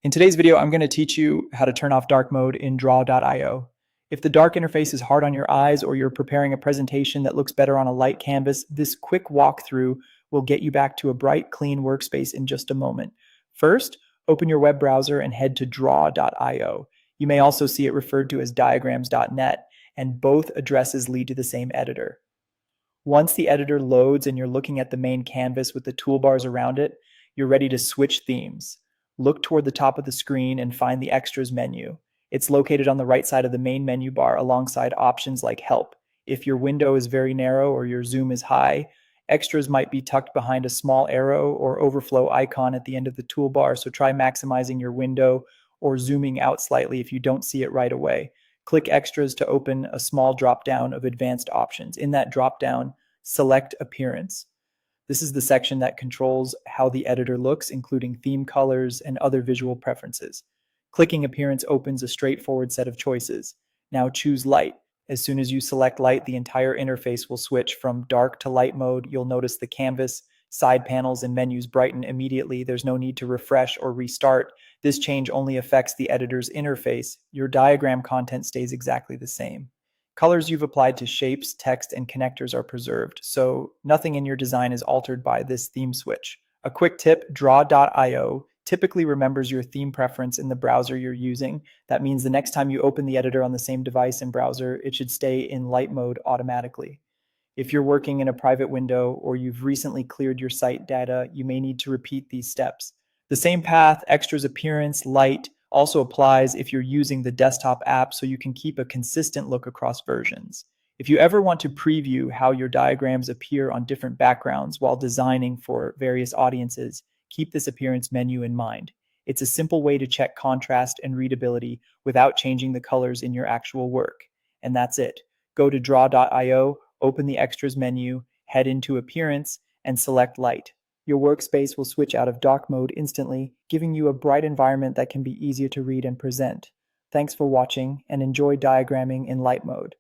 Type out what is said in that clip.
In today's video, I'm going to teach you how to turn off dark mode in drawio. If the dark interface is hard on your eyes or you're preparing a presentation that looks better on a light canvas, this quick walkthrough will get you back to a bright, clean workspace in just a moment. First, open your web browser and head to draw.io. You may also see it referred to as diagrams.net, and both addresses lead to the same editor. Once the editor loads and you're looking at the main canvas with the toolbars around it, you're ready to switch themes. Look toward the top of the screen and find the Extras menu. It's located on the right side of the main menu bar alongside options like Help. If your window is very narrow or your zoom is high, Extras might be tucked behind a small arrow or overflow icon at the end of the toolbar, so try maximizing your window or zooming out slightly if you don't see it right away. Click Extras to open a small drop-down of advanced options. In that drop-down, select Appearance. This is the section that controls how the editor looks, including theme colors and other visual preferences. Clicking Appearance opens a straightforward set of choices. Now choose Light. As soon as you select Light, the entire interface will switch from dark to light mode. You'll notice the canvas, side panels, and menus brighten immediately. There's no need to refresh or restart. This change only affects the editor's interface. Your diagram content stays exactly the same. Colors you've applied to shapes, text, and connectors are preserved, so nothing in your design is altered by this theme switch. A quick tip, draw.io typically remembers your theme preference in the browser you're using. That means the next time you open the editor on the same device and browser, it should stay in light mode automatically. If you're working in a private window or you've recently cleared your site data, you may need to repeat these steps. The same path, Extras Appearance, Light, also applies if you're using the desktop app, so you can keep a consistent look across versions. If you ever want to preview how your diagrams appear on different backgrounds while designing for various audiences, keep this appearance menu in mind. It's a simple way to check contrast and readability without changing the colors in your actual work. And that's it. Go to draw.io, open the Extras menu, head into Appearance, and select Light. Your workspace will switch out of dark mode instantly, giving you a bright environment that can be easier to read and present. Thanks for watching, and enjoy diagramming in light mode.